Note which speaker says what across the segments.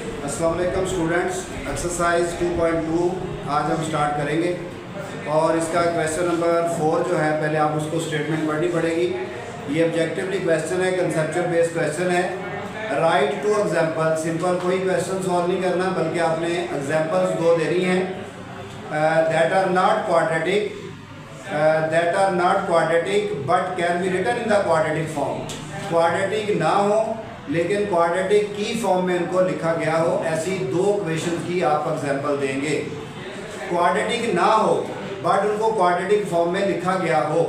Speaker 1: अस्सलाम वालेकुम students, exercise 2.2 आज हम स्टार्ट करेंगे और इसका क्वेश्चन नंबर 4 जो है, पहले आप उसको स्टेटमेंट पढ़नी पड़ेगी। ये ऑब्जेक्टिवली क्वेश्चन है, कंसेप्चुअल बेस्ड क्वेश्चन है। राइट टू एग्जांपल, सिंपल कोई क्वेश्चन सॉल्व नहीं करना बल्कि आपने एग्जांपल्स दो दे रही हैं that are not quadratic but can be written in the quadratic form. Quadratic ना हो लेकिन क्वाड्रेटिक की फॉर्म में उनको लिखा गया हो, ऐसी दो क्वेश्चन की आप एग्जांपल देंगे। क्वाड्रेटिक ना हो बट उनको क्वाड्रेटिक फॉर्म में लिखा गया हो,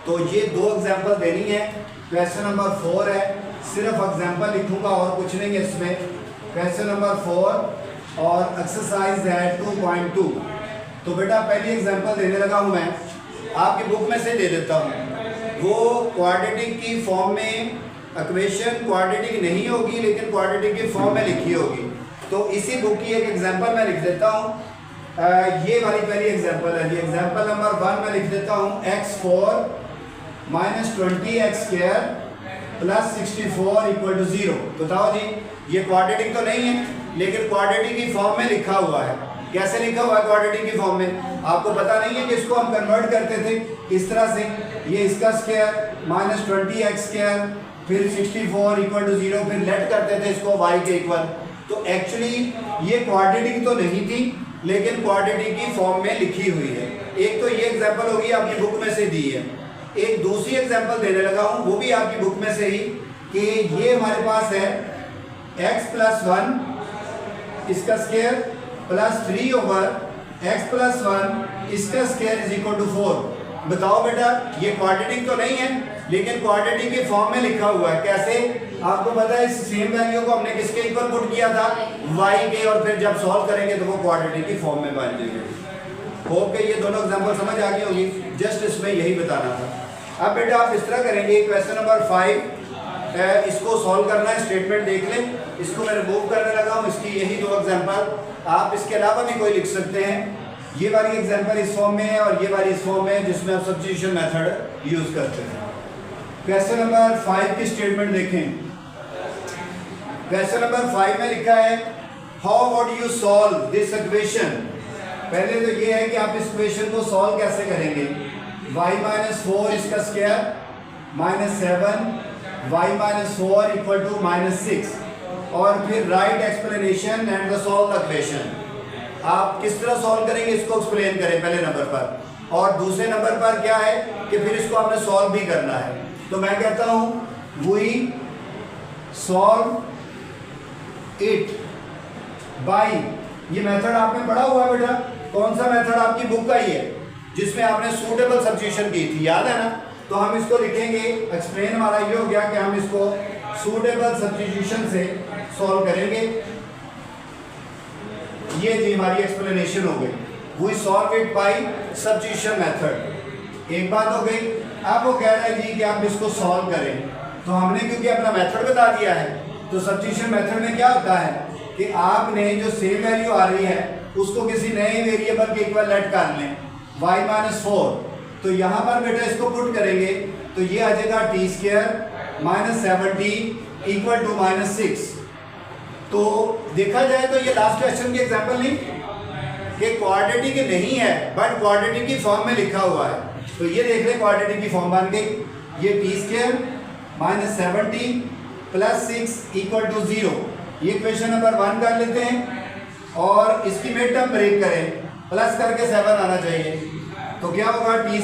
Speaker 1: तो ये दो एग्जांपल देनी है। क्वेश्चन नंबर 4 है, सिर्फ एग्जांपल लिखूंगा और कुछ नहीं है इसमें। क्वेश्चन नंबर 4 और एक्सरसाइज है 2.2। तो बेटा पहली एग्जांपल देने लगा हूं मैं, आपकी बुक में से दे देता हूं। वो क्वाड्रेटिक की फॉर्म में इक्वेशन क्वाड्रेटिक नहीं होगी लेकिन क्वाड्रेटिक की फॉर्म में लिखी होगी। तो इसी बुक की एक एग्जांपल मैं लिख देता हूँ। ये वाली पहली एग्जांपल है जी। एग्जांपल नंबर 1 में लिख देता हूँ x4 - 20x² + 64 = 0। बताओ जी, ये क्वाड्रेटिक तो नहीं है लेकिन क्वाड्रेटिक की फॉर्म में लिखा हुआ है। कैसे लिखा हुआ है क्वाड्रेटिक की फॉर्म में? आपको पता नहीं है कि इसको हम कन्वर्ट करते थे इस तरह से, ये इसका स्क्वायर - 20x², फिर 64 = 0, फिर लेट करते थे इसको y के इक्वल। तो एक्चुअली ये क्वाड्रेटिक तो नहीं थी लेकिन क्वाड्रेटिक की फॉर्म में लिखी हुई है। एक तो ये एग्जांपल होगी, आपकी बुक में से दी है। एक दूसरी एग्जांपल देने लगा हूं, वो भी आपकी बुक में से ही, कि ये हमारे पास है x + 1 इसका स्क्वायर + 3/x + 1 इसका स्क्वायर = 4। बताओ बेटा, ये क्वाड्रेटिक तो नहीं है लेकिन क्वाड्रेटिक की फॉर्म में लिखा हुआ है। कैसे? आपको पता है इस सेम वैल्यू को हमने किसके इक्वल पुट किया था? y के, और फिर जब सॉल्व करेंगे तो वो क्वाड्रेटिक की फॉर्म में बन जाएंगे। होप के ये दोनों एग्जांपल समझ आ गई होगी, जस्ट इसमें यही बताना था। अब बेटा आप इस तरह करेंगे, क्वेश्चन नंबर 5 इसको सॉल्व करना है। स्टेटमेंट देख लें, इसको मैं रिमूव करने लगा हूँ, इसकी यही दो एग्जाम्पल। आप इसके अलावा भी कोई लिख सकते हैं। ये वाली एग्जाम्पल इस फॉर्म में है और ये वाली इस फॉर्म में है जिसमें आप सब्स्टिट्यूशन मेथड यूज करते हैं। क्वेश्चन नंबर 5 की स्टेटमेंट देखें। क्वेश्चन नंबर 5 में लिखा है how would you solve this equation. पहले तो ये है कि आप इस इक्वेशन को सॉल्व कैसे करेंगे। y - 4 इसका स्क्वायर -7 y - 4 = -6, और फिर right explanation and the solve the equation. आप किस तरह सॉल्व करेंगे इसको एक्सप्लेन करें पहले नंबर पर, और दूसरे नंबर पर क्या है कि फिर इसको आपने सॉल्व भी करना है। तो मैं कहता हूं वी सॉल्व इट बाय, ये मेथड आपने पढ़ा हुआ है बेटा। कौन सा मेथड? आपकी बुक का ही है जिसमें आपने सूटेबल सब्स्टिट्यूशन की थी, याद है ना? तो हम इसको लिखेंगे, एक्सप्लेन हमारा ये हो गया कि हम इसको सूटेबल सब्स्टिट्यूशन से सॉल्व करेंगे। ये जी हमारी एक्सप्लेनेशन हो गई, we solve it by substitution method. एक बात हो गई। अब वो कह रहा है जी कि आप इसको सॉल्व करें, तो हमने क्योंकि अपना मेथड बता दिया है, तो सब्स्टिट्यूशन मेथड में क्या होता है कि आपने जो सेम वैल्यू आ रही है उसको किसी नए वेरिएबल के इक्वल लेट कर लें, y - 4। तो यहाँ पर बेटा इसको पुट करेंगे तो ये आ जाएगा t² - 70 = -6। तो देखा जाए तो ये लास्ट क्वेश्चन की एग्जांपल नहीं कि क्वाड्रेटिक नहीं है बट क्वाड्रेटिक की फॉर्म में लिखा हुआ है। तो ये देख ले, क्वाड्रेटिक की फॉर्म बन गई। ये t² - 70 + 6 = 0। ये क्वेश्चन नंबर 1 कर लेते हैं और इसकी मिड टर्म ब्रेक करें, प्लस करके 7 आना चाहिए। तो क्या होगा? t²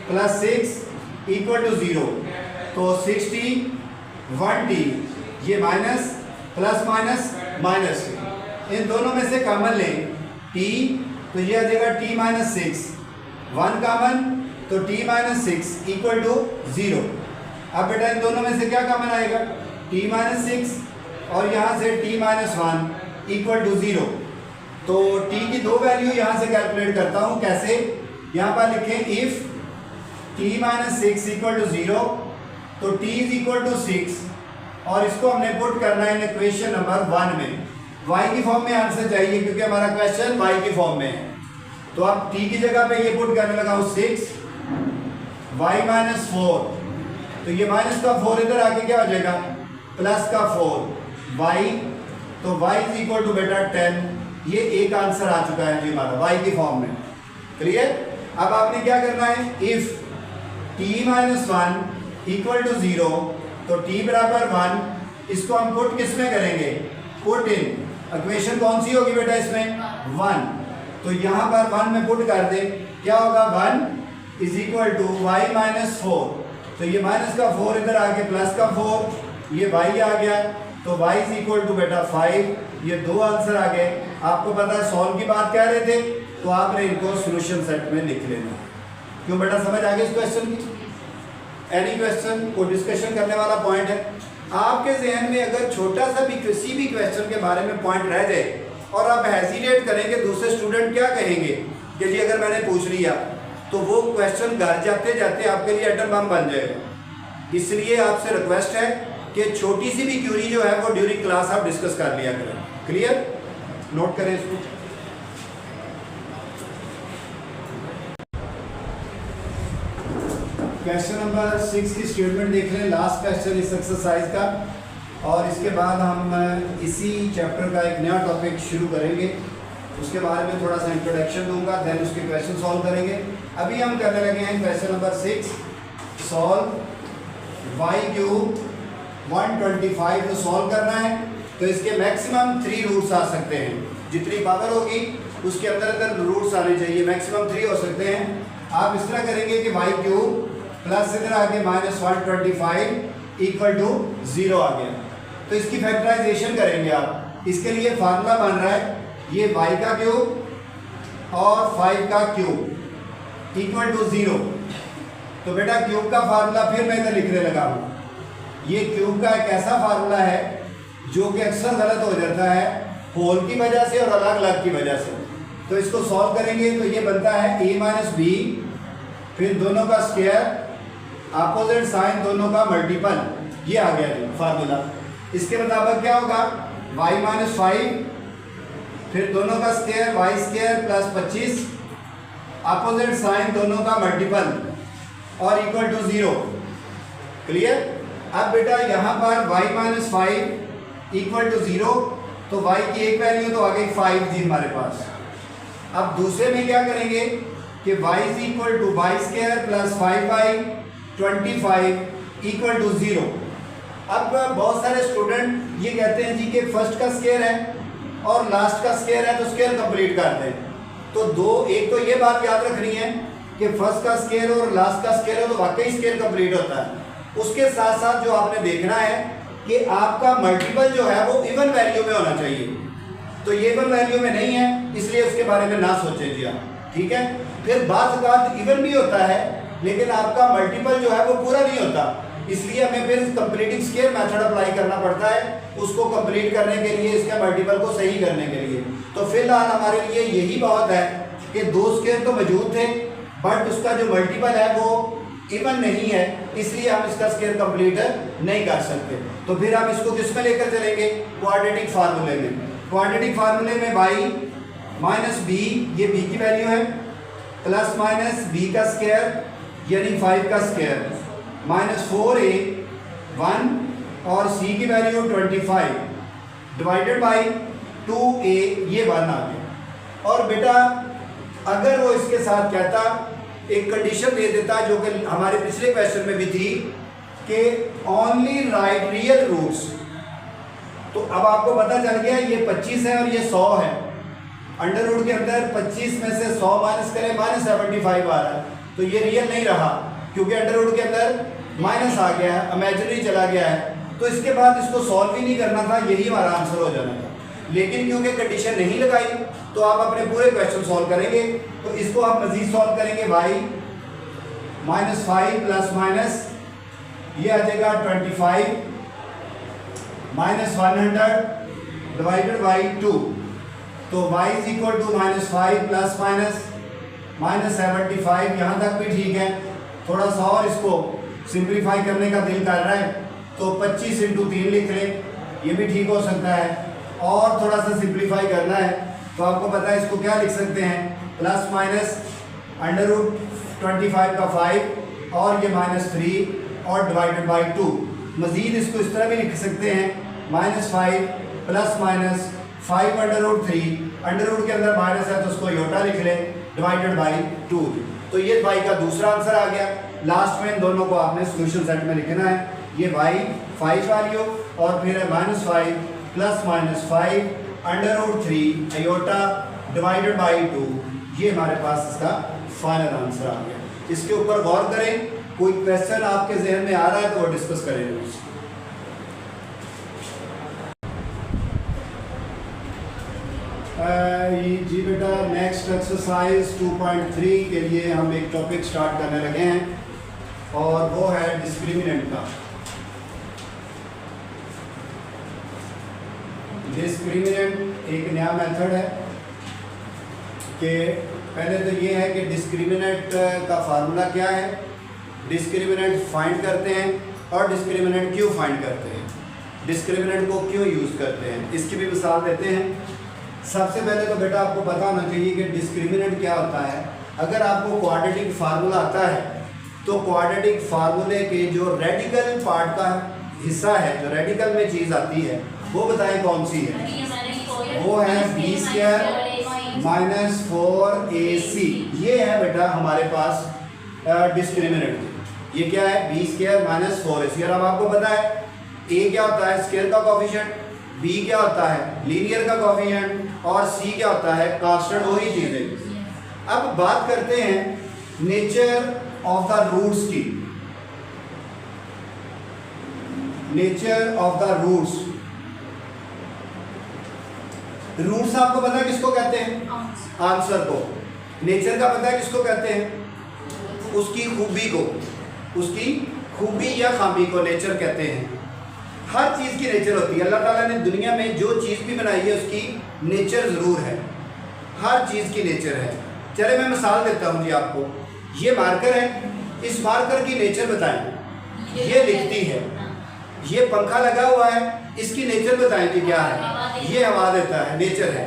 Speaker 1: + 6 = 0। तो 60 1t, ये माइनस प्लस माइनस, इन दोनों में से कॉमन लें t, तो ये आ जाएगा t - 6, 1 कॉमन, तो t - 6 = 0। अब बेटा इन दोनों में से क्या कॉमन आएगा? t - 6, और यहाँ से t - 1 = 0। तो t की दो वैल्यू यहाँ से कैलकुलेट करता हूँ। कैसे? यहाँ पर लिखें इफ t - 6 = 0, तो t = 6, और इसको हमने पुट करना है इक्वेशन नंबर 1 में। y की फॉर्म में आंसर चाहिए क्योंकि हमारा क्वेश्चन y की फॉर्म में है। तो अब t की जगह पे ये पुट करने लगा हूँ 6 y - 4, तो ये माइनस का 4 इधर आके क्या हो जाएगा? प्लस का 4 y तो y इज इक्वल टू बेटा 10। ये एक आंसर आ चुका है जी हमारा y की फॉर्म में। क्लियर? अब आपने क्या करना है, इफ t-1 इक्वल टू 0, तो t बराबर 1, इसको हम पुट किस में करेंगे, पुट इन। इक्वेशन कौन सी होगी बेटा इसमें, 1। तो यहाँ पर 1 में पुट कर दे, क्या होगा, 1 is equal to y minus 4। तो ये माइनस का 4 इधर आ गया, प्लस का 4, ये y आ गया, तो y इज इक्वल टू बेटा 5। ये दो आंसर आ गए। आपको पता है सॉल्व की बात कह रहे थे, तो आपने इनको सॉल्यूशन सेट में लिख लेना। क्यों बेटा, समझ आ गई इस क्वेश्चन की? एनी क्वेश्चन को डिस्कशन करने वाला पॉइंट है। आपके जहन में अगर छोटा सा भी किसी भी क्वेश्चन के बारे में पॉइंट रह जाए और आप हेजिटेट करेंगे, दूसरे स्टूडेंट क्या कहेंगे कि जी अगर मैंने पूछ लिया, तो वो क्वेश्चन घर जाते जाते आपके लिए एटम बम बन जाएगा। इसलिए आपसे रिक्वेस्ट है कि छोटी सी भी क्यूरी जो है वो ड्यूरिंग क्लास आप डिस्कस कर लिया करें। क्लियर? नोट करें इसको। क्वेश्चन नंबर 6 की स्टेटमेंट देख रहे हैं, लास्ट क्वेश्चन इस एक्सरसाइज का, और इसके बाद हम इसी चैप्टर का एक नया टॉपिक शुरू करेंगे। उसके बारे में थोड़ा सा इंट्रोडक्शन दूंगा, देन उसके क्वेश्चन सॉल्व करेंगे। अभी हम करने लगे हैं question number 6, solve y cube 125 को सॉल्व करना है। तो इसके मैक्सिमम 3 रूट्स आ सकते हैं, जितनी पावर होगी उसके अंदर अंदर रूट्स आने चाहिए, मैक्सिमम 3 हो सकते हैं। आप इस तरह करेंगे कि y क्यूब प्लस इधर आगे माइनस 125 इक्वल टू 0 आ गया। तो इसकी फैक्टराइजेशन करेंगे आप। इसके लिए फार्मूला बन रहा है, ये y का क्यूब और 5 का क्यूब इक्वल टू 0। तो बेटा क्यूब का फार्मूला फिर मैं इधर लिखने लगा हूँ। ये क्यूब का एक ऐसा फार्मूला है जो कि अक्सर गलत हो जाता है होल की वजह से और अलग अलग की वजह से। तो इसको सॉल्व करेंगे तो ये बनता है a माइनस बी, फिर दोनों का स्क्वायर, अपोजिट साइन दोनों का मल्टीपल। ये आ गया जी फार्मूला। इसके मुताबिक क्या होगा, y माइनस 5, फिर दोनों का square y square plus 25, opposite sign दोनों का मल्टीपल और इक्वल टू 0। क्लियर? अब बेटा यहाँ पर y माइनस 5 इक्वल टू 0, तो y की एक वैल्यू तो आ गई 5 थी हमारे पास। अब दूसरे में क्या करेंगे कि y is equal to y square plus 5/25 equal to 0। अब बहुत सारे स्टूडेंट ये कहते हैं जी कि फर्स्ट का स्क्वायर है और लास्ट का स्क्वायर है, तो स्क्वायर कंप्लीट कर दें। तो एक तो ये बात याद रखनी है कि फर्स्ट का स्क्वायर और लास्ट का स्क्वायर है तो वाकई स्क्वायर कंप्लीट होता है। उसके साथ साथ जो आपने देखना है कि आपका मल्टीपल जो है वो इवन वैल्यू में होना चाहिए। तो ये इवन वैल्यू में नहीं है, इसलिए उसके बारे में ना सोचें जी आप, ठीक है। फिर बात इवन भी होता है लेकिन आपका मल्टीपल जो है वो पूरा नहीं होता, इसलिए हमें फिर कंप्लीटिंग स्क्वायर मेथड अप्लाई करना पड़ता है उसको कंप्लीट करने के लिए, इसके मल्टीपल को सही करने के लिए। तो फिलहाल हमारे लिए यही बहुत है कि 2 स्क्वायर तो मौजूद थे बट उसका जो मल्टीपल है वो इवन नहीं है, इसलिए हम इसका स्क्वायर कंप्लीट नहीं कर सकते। तो फिर हम इसको किस में लेकर चलेंगे, क्वाड्रेटिक फार्मूले में। क्वाड्रेटिक फार्मूले में y माइनस बी, ये b की वैल्यू है, प्लस माइनस b का स्क्वायर यानी 5 का स्क्वायर, माइनस 4a 1 और c की वैल्यू 25 डिवाइडेड बाई 2a, ये 1 आ गया। और बेटा अगर वो इसके साथ कहता, एक कंडीशन दे देता जो कि हमारे पिछले क्वेश्चन में भी थी कि ओनली राइट रियल रूट्स, तो अब आपको पता चल गया ये 25 है और ये 100 है। अंडर रूट के अंदर 25 में से 100 माइनस करें, -75 आ रहा है, तो ये रियल नहीं रहा क्योंकि अंडर रूट के अंदर माइनस आ गया है, इमेजिनरी चला गया है। तो इसके बाद इसको सॉल्व ही नहीं करना था, यही हमारा आंसर हो जाना था। लेकिन क्योंकि कंडीशन नहीं लगाई तो आप अपने पूरे क्वेश्चन सॉल्व करेंगे। तो इसको आप मजीद सॉल्व करेंगे, y माइनस 5 प्लस माइनस ये आ जाएगा 25 माइनस 100 डिवाइडेड बाई 2। तो y is equal to -5 plus minus -75, यहाँ तक भी ठीक है। थोड़ा सा और इसको सिंप्लीफाई करने का दिल कर रहा है तो 25 × 3 लिख लें, ये भी ठीक हो सकता है। और थोड़ा सा सिंप्लीफाई करना है तो आपको पता है इसको क्या लिख सकते हैं, प्लस माइनस √25 का 5 और ये -3 और डिवाइडेड बाई 2। मज़ीद इसको इस तरह भी लिख सकते हैं, -5 प्लस माइनस 5√3, अंडर रूट के अंदर माइनस है तो उसको योटा लिख ले, डिवाइडेड बाई 2। तो ये y का दूसरा आंसर आ गया। लास्ट में इन दोनों को आपने सोल्यूशन सेट में लिखना है। ये y 5 वैल्यू और फिर है -5 प्लस -5 √3 अयोटा डिवाइडेड बाई 2। ये हमारे पास इसका फाइनल आंसर आ गया। इसके ऊपर गौर करें, कोई क्वेश्चन आपके जहन में आ रहा है तो वो डिस्कस करें। जी बेटा, नेक्स्ट एक्सरसाइज 2.3 के लिए हम एक टॉपिक स्टार्ट करने लगे हैं और वो है डिस्क्रिमिनेंट का। डिस्क्रिमिनेंट एक नया मेथड है कि पहले तो ये है कि डिस्क्रिमिनेंट का फार्मूला क्या है, डिस्क्रिमिनेंट फाइंड करते हैं और डिस्क्रिमिनेंट क्यों फाइंड करते हैं, डिस्क्रिमिनेंट को क्यों यूज़ करते हैं, इसकी भी मिसाल देते हैं। सबसे पहले तो बेटा आपको पता होना चाहिए कि डिस्क्रिमिनेंट क्या होता है। अगर आपको क्वाड्रेटिक फार्मूला आता है तो क्वाड्रेटिक फार्मूले के जो रेडिकल पार्ट का हिस्सा है, जो रेडिकल में चीज़ आती है, वो बताएं कौन सी है। वो है b² माइनस 4ac। ये है बेटा हमारे पास डिस्क्रिमिनेंट। ये क्या है, b² माइनस 4ac। और अब आपको पता है a क्या होता है, स्केयर का कोफिशिएंट, b क्या होता है, लीनियर का कोफिशिएंट, और c क्या होता है, कांस्टेंट। वही चीजें। अब बात करते हैं नेचर ऑफ द रूट्स की। Nature of the roots, roots आपको पता है किसको कहते हैं, आंसर को। नेचर का पता है किसको कहते हैं, उसकी खूबी को, उसकी खूबी या खामी को नेचर कहते हैं। हर चीज़ की नेचर होती है। अल्लाह ताला ने दुनिया में जो चीज़ भी बनाई है उसकी नेचर ज़रूर है, हर चीज़ की नेचर है। चले मैं मिसाल देता हूँ जी आपको। ये मार्कर है, इस मार्कर की नेचर बताएं। ये लिखती है। ये पंखा लगा हुआ है, इसकी नेचर बताएं कि क्या है, ये हवा देता है, नेचर है।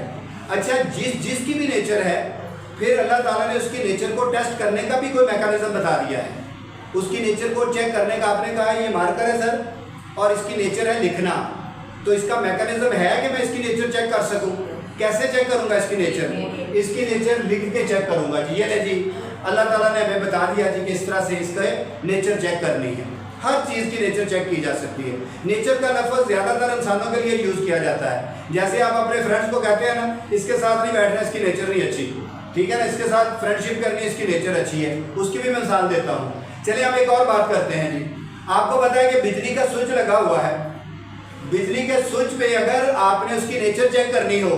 Speaker 1: अच्छा, जिसकी भी नेचर है, फिर अल्लाह ताला ने उसकी नेचर को टेस्ट करने का भी कोई मैकेनिज्म बता दिया है। उसकी नेचर को चेक करने का आपने कहा ये मार्कर है सर और इसकी नेचर है लिखना, तो इसका मैकेनिज्म है कि मैं इसकी नेचर चेक कर सकूं। कैसे चेक करूंगा इसकी नेचर, इसकी नेचर लिख के चेक करूंगा जी। ये ले जी, अल्लाह ताला ने हमें बता दिया जी कि इस तरह से इसका नेचर चेक करनी है। हर चीज़ की नेचर चेक की जा सकती है। नेचर का लफ्ज़ ज़्यादातर इंसानों के लिए यूज़ किया जाता है। जैसे आप अपने फ्रेंड्स को कहते हैं ना, इसके साथ नहीं बैठना, इसकी नेचर नहीं अच्छी, ठीक है ना, इसके साथ फ्रेंडशिप करनी, इसकी नेचर अच्छी है। उसकी भी मैं मिसाल देता हूँ। चलिए हम एक और बात करते हैं जी। आपको पता है कि बिजली का स्विच लगा हुआ है। बिजली के स्विच पे अगर आपने उसकी नेचर चेक करनी हो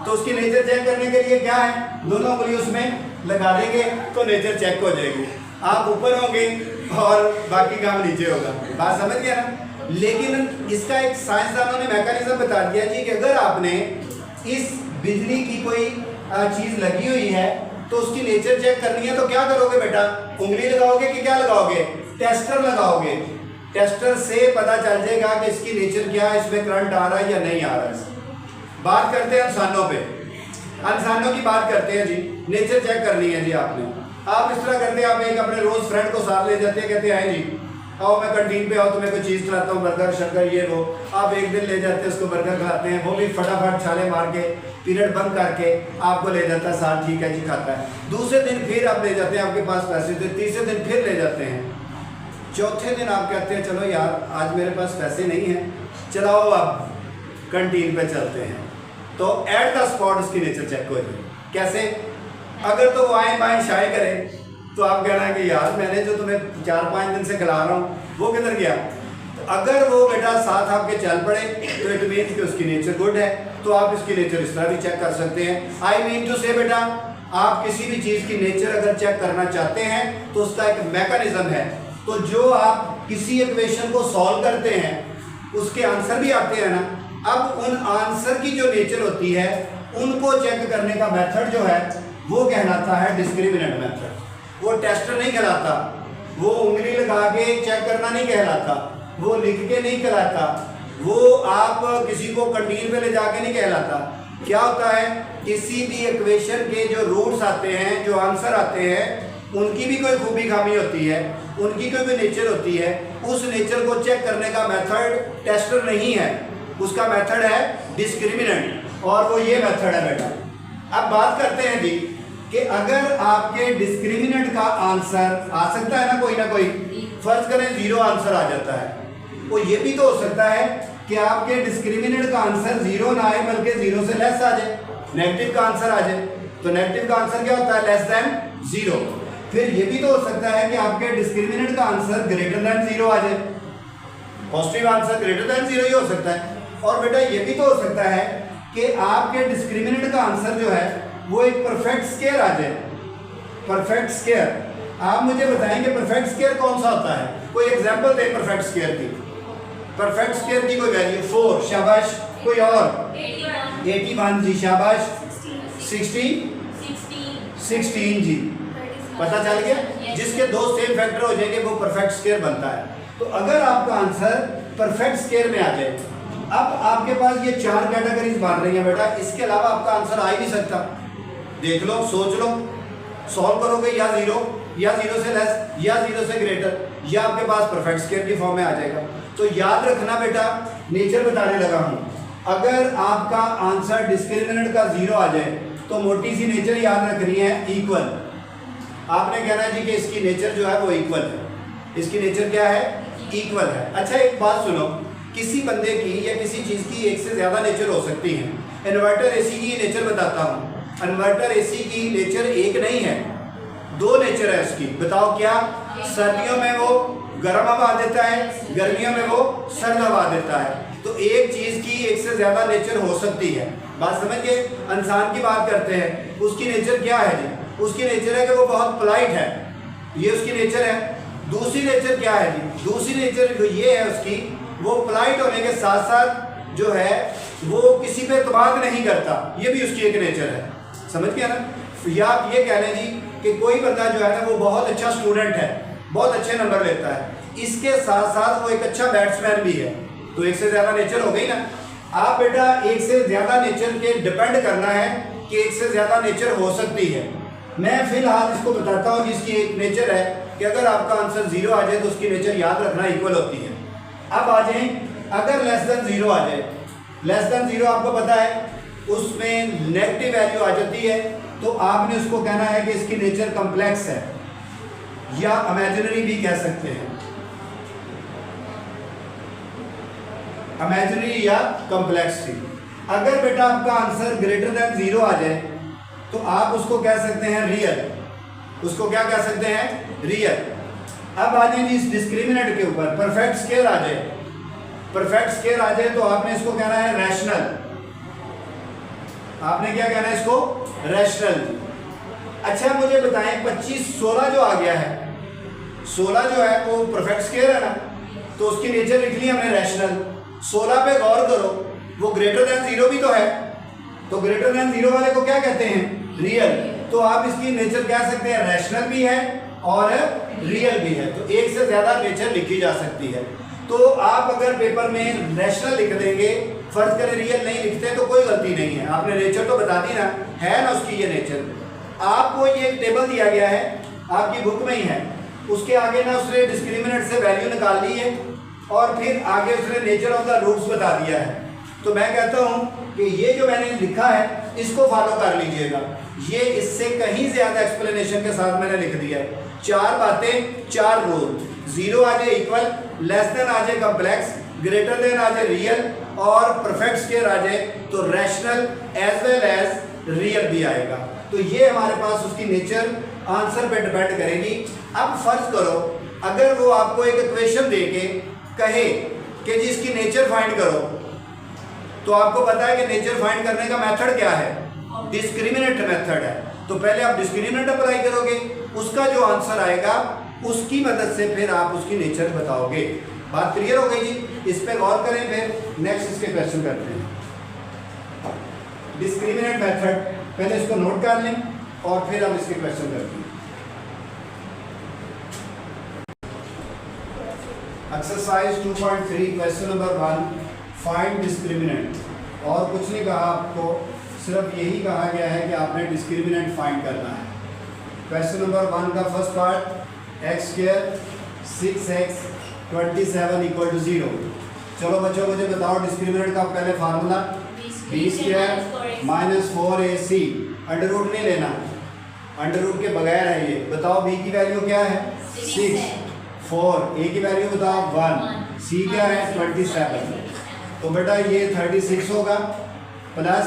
Speaker 1: तो उसकी नेचर चेक करने के लिए क्या है, दोनों उंगली उसमें लगा देंगे तो नेचर चेक हो जाएगी। आप ऊपर होंगे और बाकी काम नीचे होगा। बात समझ गया ना। लेकिन इसका एक साइंसदानों ने मैकेनिज्म बता दिया जी कि अगर आपने इस बिजली की कोई चीज़ लगी हुई है तो उसकी नेचर चेक करनी है तो क्या करोगे बेटा, उंगली लगाओगे कि क्या लगाओगे, टेस्टर लगाओगे। टेस्टर से पता चल जाएगा कि इसकी नेचर क्या है, इसमें करंट आ रहा है या नहीं आ रहा है। बात करते हैं इंसानों पे, इंसानों की बात करते हैं जी। नेचर चेक करनी है जी आपने। आप इस तरह करते हैं, आप एक अपने रोज फ्रेंड को साथ ले जाते हैं, कहते हैं जी आओ मैं कैंटीन पे आओ तो मैं कोई चीज़ खिलाता हूँ, बर्गर शर्गर ये वो। आप एक दिन ले जाते हैं उसको, बर्गर खिलाते हैं, वो भी फटाफट छाले मार के पीरियड बंद करके आपको ले जाता है साथ, ठीक है जी खाता है। दूसरे दिन फिर आप ले जाते हैं, आपके पास पैसे थे, तीसरे दिन फिर ले जाते हैं, चौथे दिन आप कहते हैं चलो यार आज मेरे पास पैसे नहीं हैं, चलाओ आप कैंटीन पे चलते हैं। तो एट द स्पॉट उसकी नेचर चेक हो जाए। कैसे, अगर तो वो आए बाएँ शाये करें तो आप कहना है कि यार मैंने जो तुम्हें 4-5 दिन से खिला रहा हूँ वो किधर गया। तो अगर वो बेटा साथ आपके चल पड़े तो इट मीन्स कि उसकी नेचर गुड है, तो आप इसकी नेचर इस तरह भी चेक कर सकते हैं। आई मीन टू से बेटा, आप किसी भी चीज़ की नेचर अगर चेक करना चाहते हैं तो उसका एक मैकेनिज्म है। तो जो आप किसी इक्वेशन को सॉल्व करते हैं उसके आंसर भी आते हैं ना, अब उन आंसर की जो नेचर होती है उनको चेक करने का मेथड जो है वो कहलाता है डिस्क्रिमिनेंट मेथड। वो टेस्टर नहीं कहलाता, वो उंगली लगा के चेक करना नहीं कहलाता, वो लिख के नहीं कहलाता, वो आप किसी को कैंटीन पे ले जाके नहीं कहलाता। क्या होता है, किसी भी इक्वेशन के जो रूट्स आते हैं, जो आंसर आते हैं, उनकी भी कोई खूबी खामी होती है, उनकी कोई भी नेचर होती है। उस नेचर को चेक करने का मेथड टेस्टर नहीं है, उसका मेथड है डिस्क्रिमिनेंट, और वो ये मेथड है बेटा। अब बात करते हैं जी कि अगर आपके डिस्क्रिमिनेंट का आंसर आ सकता है ना कोई, फर्ज करें 0 आंसर आ जाता है, तो ये भी तो हो सकता है कि आपके डिस्क्रिमिनेंट का आंसर 0 ना आए बल्कि 0 से लेस आ जाए, नेगेटिव का आंसर आ जाए। तो नेगेटिव का आंसर क्या होता है? Less than 0। फिर ये भी तो हो सकता है कि आपके डिस्क्रिमिनेंट का आंसर ग्रेटर देन 0 आ जाए, पॉजिटिव आंसर ग्रेटर देन 0 ही हो सकता है। और बेटा ये भी तो हो सकता है कि आपके डिस्क्रिमिनेंट का आंसर जो है वो एक परफेक्ट स्क्वायर आ जाए, परफेक्ट स्क्वायर। आप मुझे बताएंगे परफेक्ट स्क्वायर कौन सा होता है? कोई एग्जांपल दें परफेक्ट स्क्वायर की। परफेक्ट स्क्वायर की कोई वैल्यू 4, शाबाश। कोई और? 81 जी, शाबाश। 16 जी, पता चल गया। जिसके दो सेम फैक्टर हो जाएंगे वो परफेक्ट स्क्वायर बनता है। तो अगर आपका आंसर परफेक्ट स्क्वायर में आ जाए, अब आपके पास ये 4 कैटेगरीज बन रही हैं बेटा, इसके अलावा आपका आंसर आ ही नहीं सकता। देख लो, सोच लो, सॉल्व करोगे या 0 से लेस या 0 से ग्रेटर, या आपके पास परफेक्ट स्क्वायर की फॉर्म में आ जाएगा। तो याद रखना बेटा, नेचर बताने लगा हूं, अगर आपका आंसर डिस्क्रिमिनेंट का 0 आ जाए तो मोटी सी नेचर याद रखनी है, इक्वल। आपने कहना है जी कि इसकी नेचर जो है वो इक्वल है, इसकी नेचर क्या है? इक्वल है। अच्छा एक बात सुनो, किसी बंदे की या किसी चीज़ की एक से ज़्यादा नेचर हो सकती है। इन्वर्टर एसी की नेचर बताता हूँ, इन्वर्टर एसी की नेचर एक नहीं है, 2 नेचर है उसकी। बताओ क्या? सर्दियों में वो गर्म हवा देता है, गर्मियों में वो सर्द हवा देता है। तो एक चीज़ की एक से ज़्यादा नेचर हो सकती है। बात समझ गए? इंसान की बात करते हैं, उसकी नेचर क्या है जी? उसकी नेचर है कि वो बहुत पोलाइट है, ये उसकी नेचर है। दूसरी नेचर क्या है जी? दूसरी नेचर जो ये है उसकी, वो पोलाइट होने के साथ साथ जो है वो किसी पे एतमाद नहीं करता, ये भी उसकी एक नेचर है। समझ गया ना? या आप ये कह लें जी कि कोई बंदा जो है ना वो बहुत अच्छा स्टूडेंट है, बहुत अच्छे नंबर लेता है, इसके साथ साथ वो एक अच्छा बैट्समैन भी है। तो एक से ज़्यादा नेचर हो गई ना। आप बेटा एक से ज़्यादा नेचर के डिपेंड करना है कि एक से ज़्यादा नेचर हो सकती है। मैं फिलहाल इसको बताता हूँ जिसकी एक नेचर है कि अगर आपका आंसर 0 आ जाए तो उसकी नेचर याद रखना इक्वल होती है। अब आ जाए, अगर लेस देन 0 आ जाए, लेस देन 0 आपको पता है उसमें नेगेटिव वैल्यू आ जाती है, तो आपने उसको कहना है कि इसकी नेचर कॉम्प्लेक्स है या इमेजिनरी भी कह सकते हैं, इमेजिनरी या कॉम्प्लेक्स थी। अगर बेटा आपका आंसर ग्रेटर देन 0 आ जाए तो आप उसको कह सकते हैं रियल, उसको क्या कह सकते हैं? रियल। अब आ जाए इस डिस्क्रिमिनेंट के ऊपर, परफेक्ट स्क्वायर आ जाए, परफेक्ट स्क्वायर आ जाए तो आपने इसको कहना है रैशनल। आपने क्या कहना है इसको? रैशनल। अच्छा मुझे बताएं 16 जो आ गया है, 16 जो है वो परफेक्ट स्क्वायर है ना, तो उसकी नेचर लिख ली हमने रैशनल। 16 पे गौर करो, वो ग्रेटर देन 0 भी तो है, तो ग्रेटर देन 0 वाले को क्या कहते हैं? रियल। तो आप इसकी नेचर कह सकते हैं रैशनल भी है और रियल भी है। तो एक से ज़्यादा नेचर लिखी जा सकती है। तो आप अगर पेपर में रैशनल लिख देंगे, फर्ज करें रियल नहीं लिखते तो कोई गलती नहीं है, आपने नेचर तो बता दी ना, है ना उसकी ये नेचर। आपको ये एक टेबल दिया गया है, आपकी बुक में ही है, उसके आगे ना उसने डिस्क्रिमिनेंट से वैल्यू निकाल ली है और फिर आगे उसने नेचर ऑफ द रूट्स बता दिया है। तो मैं कहता हूँ कि ये जो मैंने लिखा है इसको फॉलो कर लीजिएगा, ये इससे कहीं ज़्यादा एक्सप्लेनेशन के साथ मैंने लिख दिया है। 4 बातें, 4 रूल। 0 आ जाए इक्वल, लेस देन आ जाए कॉम्प्लेक्स, ग्रेटर देन आ जाए रियल, और परफेक्ट स्क्वायर आ जाए तो rational as well as real भी आएगा। तो ये हमारे पास उसकी नेचर आंसर पे डिपेंड करेगी। अब फर्ज करो अगर वो आपको एक इक्वेशन देके कहे कि जिसकी नेचर फाइंड करो, तो आपको पता है कि नेचर फाइंड करने का मेथड क्या है? डिस्क्रिमिनेंट मेथड है। तो पहले आप डिस्क्रिमिनेंट अप्लाई करोगे, उसका जो आंसर आएगा उसकी मदद से फिर आप उसकी नेचर बताओगे। बात क्लियर हो गई जी? इस पे गौर करें, फिर नेक्स्ट इसके क्वेश्चन करते हैं। डिस्क्रिमिनेंट मेथड पहले इसको नोट कर लें और फिर हम इसके क्वेश्चन करते हैं। Exercise 2.3 question number 1, find discriminant. और कुछ नहीं कहा आपको, सिर्फ यही कहा गया है कि आपने डिस्क्रिमिनेंट फाइंड करना है। क्वेश्चन नंबर 1 का फर्स्ट पार्ट, x² 6x 27 = 0। चलो बच्चों मुझे बताओ डिस्क्रिमिनेंट का पहले formula b square minus 4ac, under root नहीं लेना, अंडर रूट के बगैर है ये। बताओ बी की वैल्यू क्या है 6, 4, ए की वैल्यू बताओ 1, सी क्या है 27। तो बेटा ये 36 होगा प्लस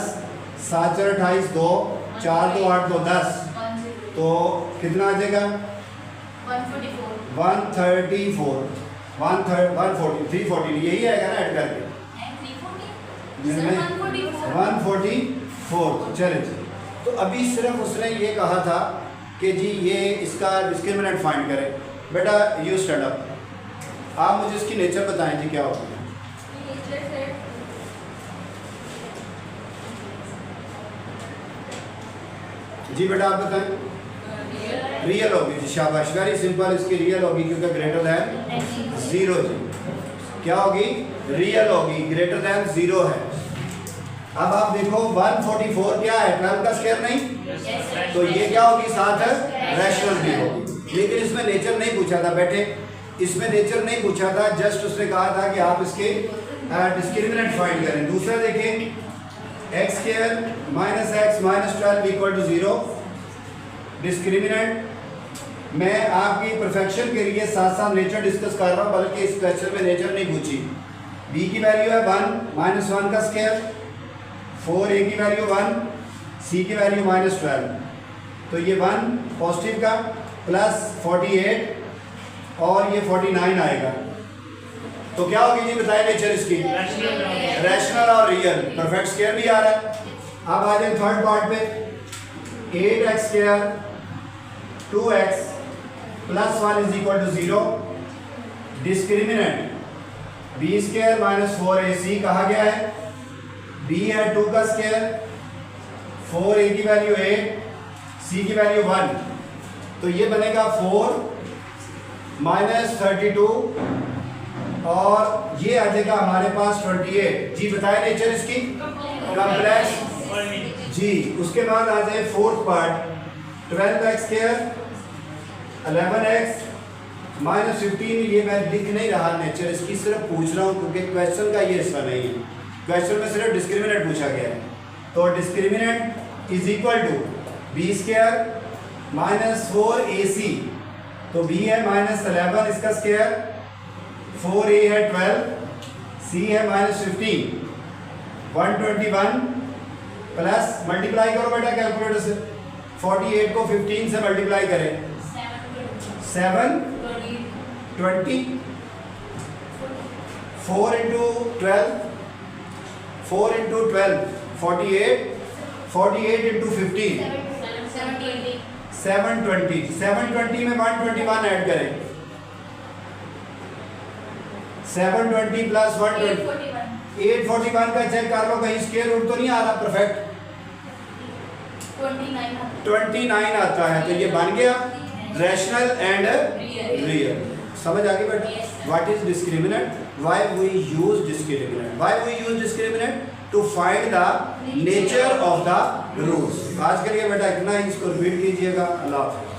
Speaker 1: 7 4 28 2 4 2 8 2 10, तो कितना आ जाएगा 134 340 यही आएगा ना ऐड करके 144। चले जी, तो अभी सिर्फ उसने ये कहा था कि जी ये इसका डिस्क्रिमिनेंट फाइंड करें। बेटा यू स्टैंड अप, आप मुझे इसकी नेचर बताएं जी क्या होती है। जी बेटा आप बताएं। रियल होगी जी, शाबाश, वेरी सिंपल, इसकी रियल होगी क्योंकि ग्रेटर दैन 0 जी। क्या होगी रियल होगी, ग्रेटर दैन 0 है। अब आप देखो 144 क्या है 12 का स्क्वायर नहीं, तो ये क्या होगी साथ रैशनल भी होगी। लेकिन इसमें नेचर नहीं पूछा था बेटे, इसमें नेचर नहीं पूछा था, जस्ट उसने कहा था कि आप इसके डिस्क्रिमिनेंट फाइंड करें। दूसरा देखें x square minus x minus 12 equal to 0। Discriminant मैं आपकी परफेक्शन के लिए साथ साथ नेचर डिस्कस कर रहा हूँ, बल्कि इस क्वेश्चन में नेचर नहीं पूछी। बी की वैल्यू है 1 माइनस 1 का स्क्वायर, 4 ए की वैल्यू 1, सी की वैल्यू माइनस 12, तो ये 1 पॉजिटिव का प्लस 48 और ये 49 आएगा। तो क्या होगी जी बताइए नेचर इसकी रैशनल और रियल। परफेक्ट स्क्वायर भी आ रहा है। अब आ जाए थर्ड पार्ट पे 8x square 2x plus 1 is equal to 0। Discriminant b square minus 4ac कहा गया है, b है 2 का स्क्वायर, 4a की वैल्यू 8, c की वैल्यू 1, तो ये बनेगा 4 माइनस 32 और ये आ जाएगा हमारे पास 28। जी बताए नेचर इसकी कॉम्प्लेक्स जी। उसके बाद आ जाए fourth part 12x square 11x minus 15, ये मैं लिख नहीं रहा नेचर इसकी, सिर्फ पूछ रहा हूँ क्योंकि क्वेश्चन का ये हिस्सा नहीं है। क्वेश्चन में सिर्फ डिस्क्रिमिनेंट पूछा गया है। तो discriminant is equal to b square minus 4ac, तो b है माइनस 11 इसका स्क्वायर, 4a है 12, c है माइनस 15, 121 प्लस मल्टीप्लाई करो बेटा कैलकुलेटर से, 48 को 15 से मल्टीप्लाई करें 720, 4 इंटू 12 48, 48 इंटू 15 720, 720 में 121 ऐड करें, 720 प्लस 120 841 का चेक कर लो कहीं स्क्वायर रूट तो नहीं आ रहा। परफेक्ट 29 आता है, तो ये बन गया रैशनल एंड रियल। समझ आ गई बेटा what is discriminant, why we use discriminant, why we use discriminant to find the nature of the roots. आज के लिए बेटा इतना ही, इसको रिपीट कीजिएगा। अल्लाह हाफ़िज़।